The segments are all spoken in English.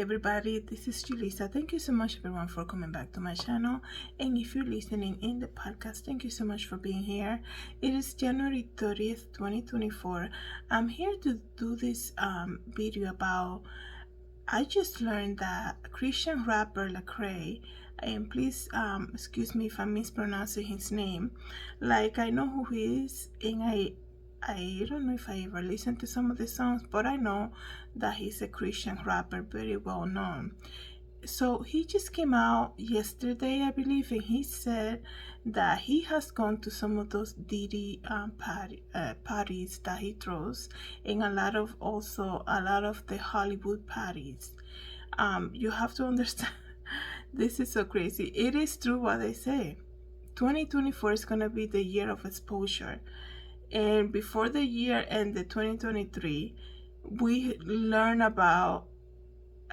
everybody, this is Julissa. Thank you so much everyone for coming back to my channel, and if you're listening in the podcast, thank you so much for being here. It is January 30th 2024. I'm here to do this video about, I just learned that Christian rapper Lecrae, and please excuse me if I'm mispronouncing his name, like I know who he is, and I don't know if I ever listened to some of the songs, but I know that he's a Christian rapper, very well known. So he just came out yesterday, I believe, and he said that he has gone to some of those Diddy parties that he throws, and a lot of the Hollywood parties. You have to understand, this is so crazy. It is true what they say. 2024 is gonna be the year of exposure. And before the year ended 2023, we learned about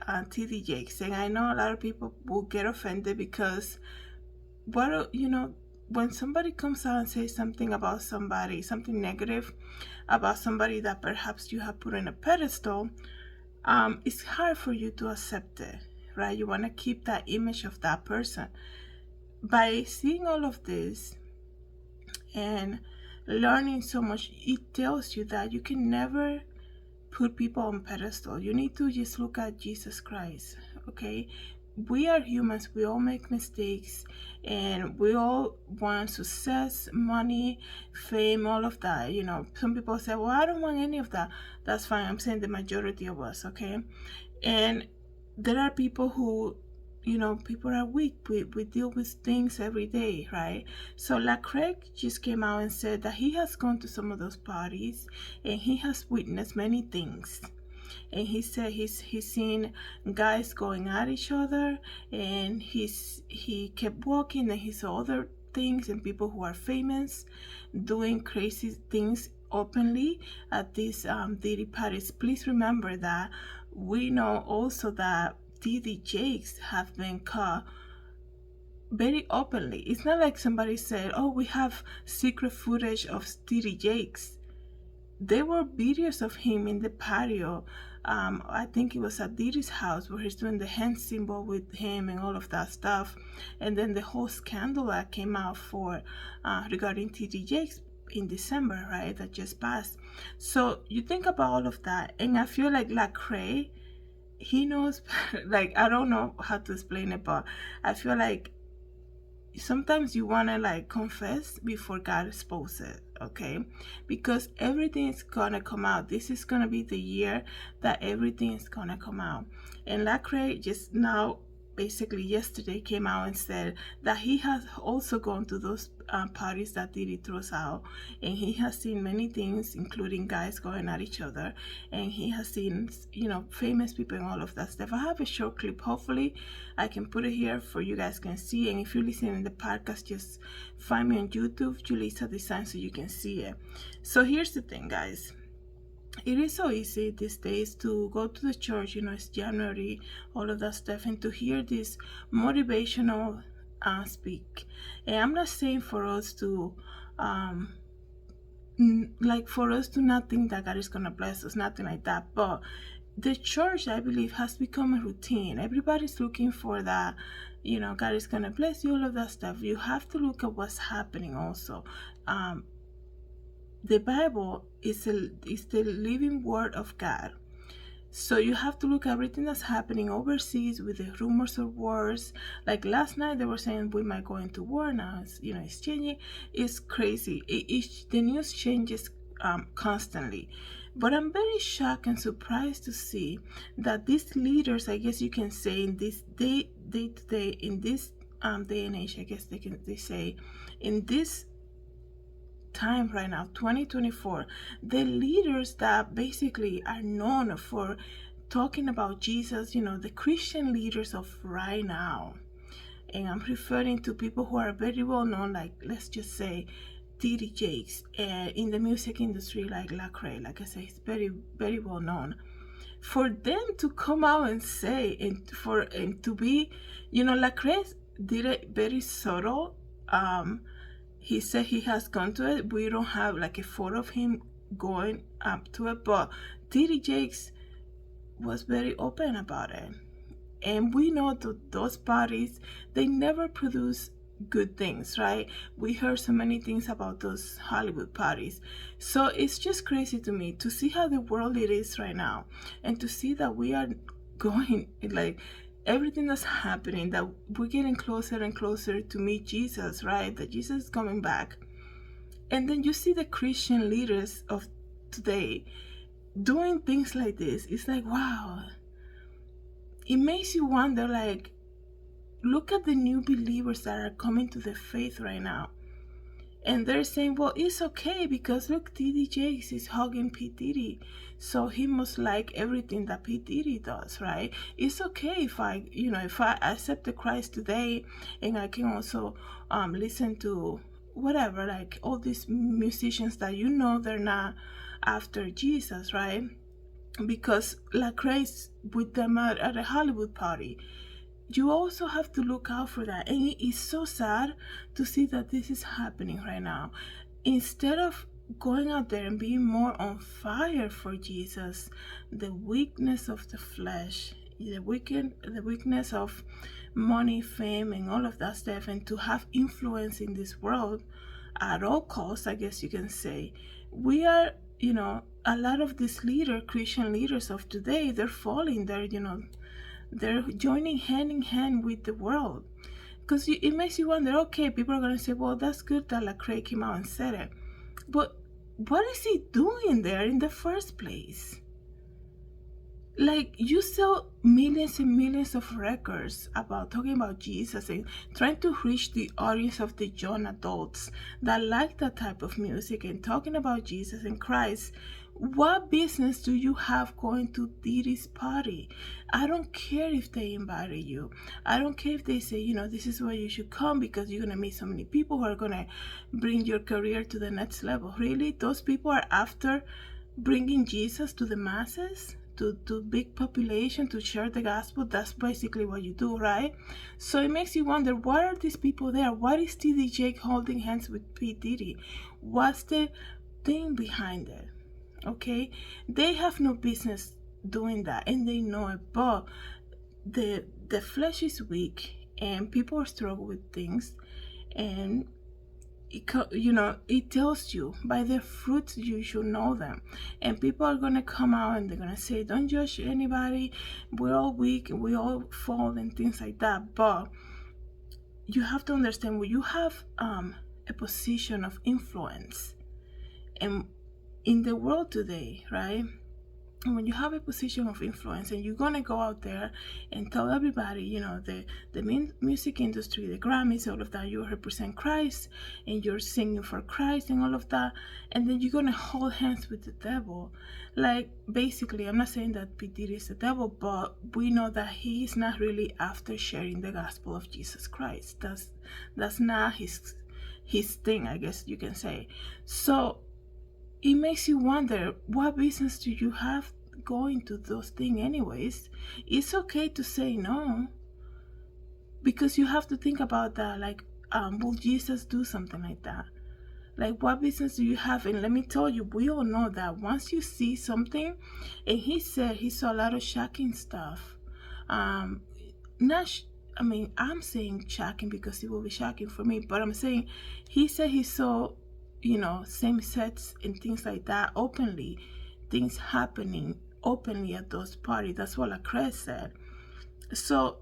TD Jakes, and I know a lot of people will get offended because when somebody comes out and says something about somebody, something negative about somebody that perhaps you have put on a pedestal, it's hard for you to accept it, right? You want to keep that image of that person. By seeing all of this and learning so much, it tells you that you can never put people on pedestal. You need to just look at Jesus Christ. Okay, we are humans, we all make mistakes, and we all want success, money, fame, all of that. Some people say, well, I don't want any of that. That's fine. I'm saying the majority of us. Okay, and there are people who, people are weak. We deal with things every day, right? So Lecrae just came out and said that he has gone to some of those parties and he has witnessed many things. And he said he's seen guys going at each other, and he kept walking, and he saw other things and people who are famous doing crazy things openly at these Diddy parties. Please remember that we know also that TD Jakes have been caught very openly. It's not like somebody said, oh, we have secret footage of TD Jakes. There were videos of him in the patio. I think it was at Diddy's house, where he's doing the hand symbol with him and all of that stuff. And then the whole scandal that came out for regarding TD Jakes in December, right, that just passed. So you think about all of that, and I feel like Lecrae, he knows, like, I don't know how to explain it, but I feel like sometimes you want to like confess before God exposes it, okay? Because everything is gonna come out. This is gonna be the year that everything is gonna come out. And Lecrae just now, basically yesterday, came out and said that he has also gone to those parties that Diddy throws out, and he has seen many things, including guys going at each other, and he has seen, famous people and all of that stuff. I have a short clip. Hopefully I can put it here for you guys can see, and if you're listening in the podcast, just find me on YouTube, Julissadesigns, so you can see it. So here's the thing, guys. It is so easy these days to go to the church, it's January, all of that stuff, and to hear this motivational speak. And I'm not saying for us to not think that God is gonna bless us, nothing like that, but the church, I believe, has become a routine. Everybody's looking for that, God is gonna bless you, all of that stuff. You have to look at what's happening also. The Bible is the living word of God. So you have to look at everything that's happening overseas with the rumors of wars. Like last night, they were saying we might go into war now. It's changing. It's crazy. The news changes constantly. But I'm very shocked and surprised to see that these leaders, I guess you can say, in this day to day, in this day and age, I guess they say, in this time right now, 2024, the leaders that basically are known for talking about Jesus, the Christian leaders of right now, and I'm referring to people who are very well known, like, let's just say TD Jakes, in the music industry, like Lecrae, like I say, he's very, very well known. For them to come out and say, and to be, Lecrae did it very subtle. He said he has gone to it. We don't have like a photo of him going up to it, but TD Jakes was very open about it. And we know that those parties, they never produce good things, right? We heard so many things about those Hollywood parties. So it's just crazy to me to see how the world it is right now, and to see that we are going, like, everything that's happening, that we're getting closer and closer to meet Jesus, right? That Jesus is coming back. And then you see the Christian leaders of today doing things like this. It's like, wow. It makes you wonder, like, look at the new believers that are coming to the faith right now. And they're saying, well, it's okay because look, TD Jakes is hugging P-Diddy. So he must like everything that P-Diddy does, right? It's okay if I accept the Christ today, and I can also listen to whatever, like all these musicians that they're not after Jesus, right? Because Lecrae's with them at a Hollywood party. You also have to look out for that. And it is so sad to see that this is happening right now. Instead of going out there and being more on fire for Jesus, the weakness of the flesh, the weakness of money, fame, and all of that stuff, and to have influence in this world at all costs, I guess you can say, we are, a lot of these Christian leaders of today, they're falling. They're joining hand in hand with the world. Because it makes you wonder, okay, people are going to say, well, that's good that Lecrae came out and said it. But what is he doing there in the first place? Like, you sell millions and millions of records about talking about Jesus and trying to reach the audience of the young adults that like that type of music and talking about Jesus and Christ. What business do you have going to Diddy's party? I don't care if they invited you. I don't care if they say, this is where you should come because you're going to meet so many people who are going to bring your career to the next level. Really? Those people are after bringing Jesus to the masses? To big population, to share the gospel? That's basically what you do, right? So it makes you wonder, why are these people there? Why is TD Jake holding hands with P. Diddy? What's the thing behind it? Okay, they have no business doing that, and they know it, but the flesh is weak, and people struggle with things, and it tells you by their fruits you should know them. And people are gonna come out and they're gonna say, don't judge anybody, we're all weak and we all fall and things like that. But you have to understand, when you have a position of influence and in the world today, right? And when you have a position of influence and you're gonna go out there and tell everybody, the music industry, the Grammys, all of that, you represent Christ and you're singing for Christ and all of that, and then you're gonna hold hands with the devil. Like, basically, I'm not saying that P. Diddy is the devil, but we know that he is not really after sharing the gospel of Jesus Christ. That's not his thing, I guess you can say. So it makes you wonder, what business do you have going to those things anyways? It's okay to say no, because you have to think about that, like, will Jesus do something like that? Like, what business do you have? And let me tell you, we all know that once you see something, and he said he saw a lot of shocking stuff. I'm saying shocking because it will be shocking for me, but I'm saying he said he saw same sex and things like that openly, things happening openly at those parties. That's what Lecrae said. So,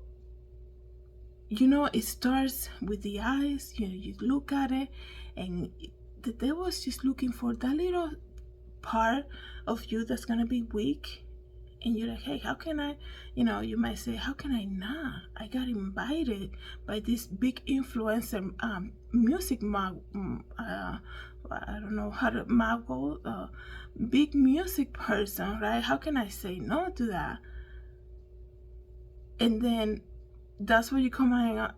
it starts with the eyes. You look at it, and the devil is just looking for that little part of you that's gonna be weak. And you're like, hey, how can I, you might say, how can I not? I got invited by this big influencer, music I don't know how to mogul, big music person, right? How can I say no to that? And then that's where you come out,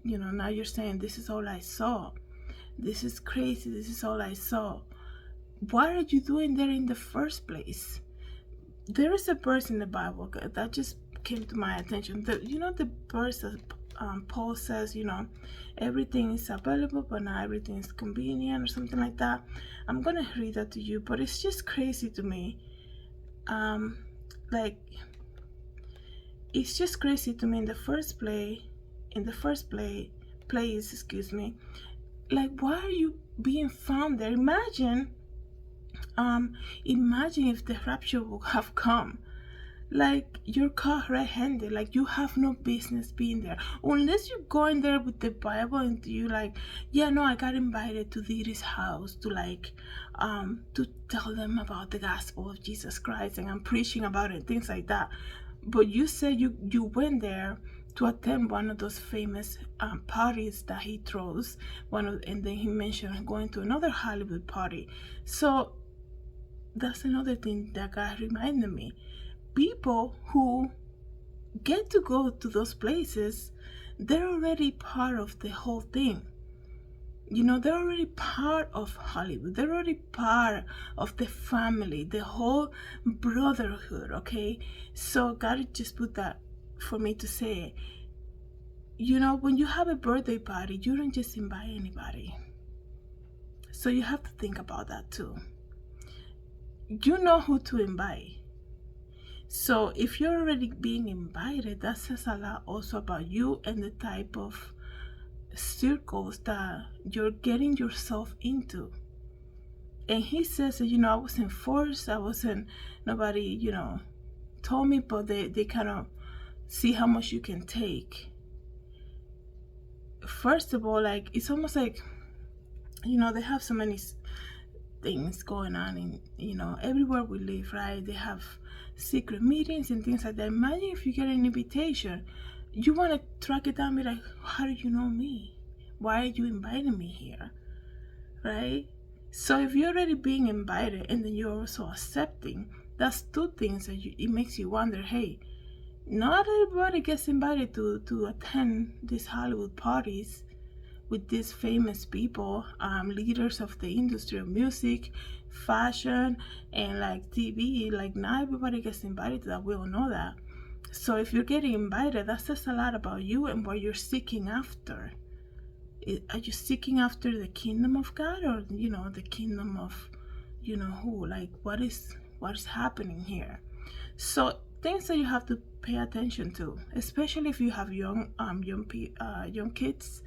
now you're saying, this is all I saw. This is crazy. This is all I saw. What are you doing there in the first place? There is a verse in the Bible that just came to my attention. The verse that Paul says, everything is available, but not everything is convenient, or something like that. I'm going to read that to you, but it's just crazy to me. Like, it's just crazy to me in the first place, excuse me, like, why are you being found there? Imagine if the rapture would have come. Like, you're caught red-handed. Like, you have no business being there unless you go in there with the Bible and you like, yeah, no, I got invited to Diddy's house to like to tell them about the gospel of Jesus Christ, and I'm preaching about it, things like that. But you said you went there to attend one of those famous parties that he throws, and then he mentioned going to another Hollywood party. So that's another thing that God reminded me. People who get to go to those places, they're already part of the whole thing. They're already part of Hollywood. They're already part of the family, the whole brotherhood, okay? So God just put that for me to say, when you have a birthday party, you don't just invite anybody. So you have to think about that too. You know who to invite. So if you're already being invited, that says a lot also about you and the type of circles that you're getting yourself into. And he says that, I wasn't forced, nobody, told me, but they kind of see how much you can take. First of all, like, it's almost like, they have so many things going on in, everywhere we live, right? They have secret meetings and things like that. Imagine if you get an invitation, you want to track it down and be like, how do you know me? Why are you inviting me here? Right? So if you're already being invited and then you're also accepting, that's two things that it makes you wonder, hey, not everybody gets invited to attend these Hollywood parties with these famous people, leaders of the industry of music, fashion, and like TV. Like, not everybody gets invited to that. We all know that. So if you're getting invited, that says a lot about you and what you're seeking after. Are you seeking after the kingdom of God, or the kingdom of who? Like, what is happening here? So things that you have to pay attention to, especially if you have young kids.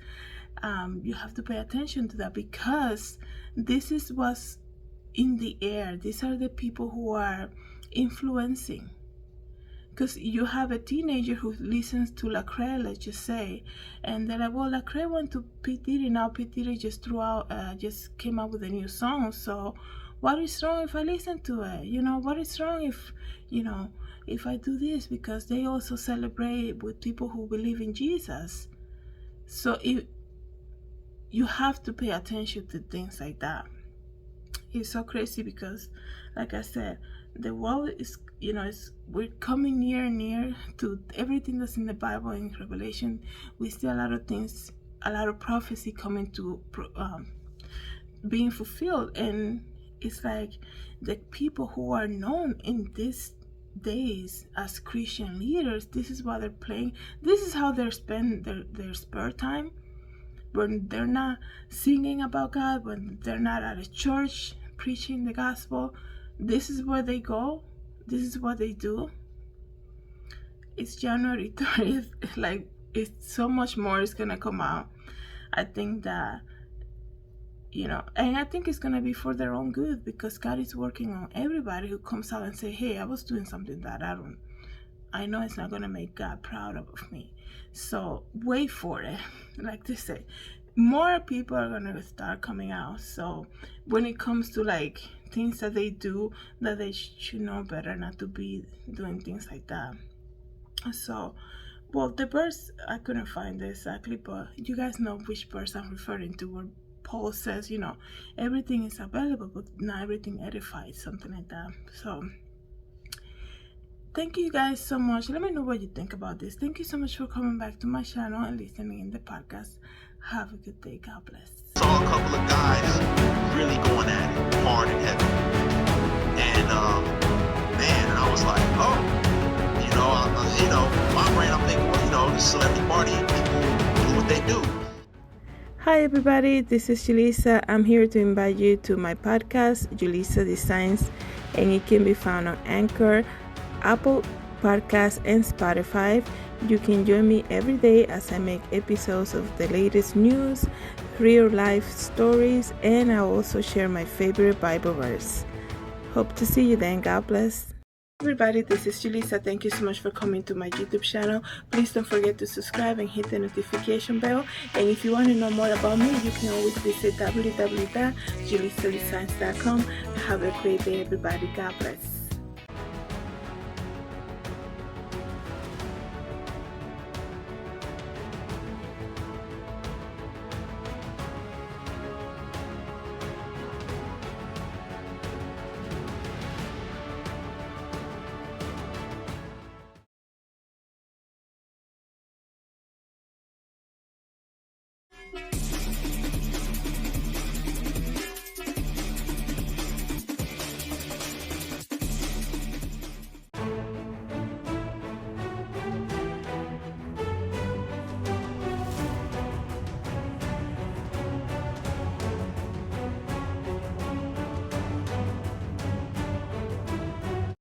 You have to pay attention to that, because this is what's in the air. These are the people who are influencing. Because you have a teenager who listens to Lecrae, let's just say, and they're like, well, Lecrae went to P-Diddy, now P-Diddy just came out with a new song, so what is wrong if I listen to it? What is wrong if I do this? Because they also celebrate with people who believe in Jesus. So you have to pay attention to things like that. It's so crazy because, like I said, the world is, we're coming near and near to everything that's in the Bible and Revelation. We see a lot of things, a lot of prophecy coming to being fulfilled. And it's like the people who are known in these days as Christian leaders, this is what they're playing. This is how they spend their spare time. When they're not singing about God, when they're not at a church preaching the gospel, this is where they go. This is what they do. It's January 30th. Like, it's so much more is going to come out. I think that, and I think it's going to be for their own good, because God is working on everybody who comes out and say, hey, I was doing something that I know it's not going to make God proud of me. So wait for it. Like they say, more people are going to start coming out. So when it comes to like things that they do, that they should know better not to be doing things like that. So, well, the verse, I couldn't find it exactly, but you guys know which verse I'm referring to, where Paul says, everything is available, but not everything edifies, something like that. So thank you guys so much. Let me know what you think about this. Thank you so much for coming back to my channel and listening in the podcast. Have a good day. God bless. Saw a couple of guys really going at it hard and heavy. And man, I was like, my brain, I'm thinking, well, the celebrity party, people do what they do. Hi everybody, this is Julissa. I'm here to invite you to my podcast, Julissadesigns, and it can be found on Anchor, Apple Podcast, and Spotify. You can join me every day as I make episodes of the latest news, real life stories, and I also share my favorite Bible verse. Hope to see you then. God bless. Everybody, this is Julissa. Thank you so much for coming to my YouTube channel. Please don't forget to subscribe and hit the notification bell. And if you want to know more about me, you can always visit www.julissadesigns.com. Have a great day, everybody. God bless.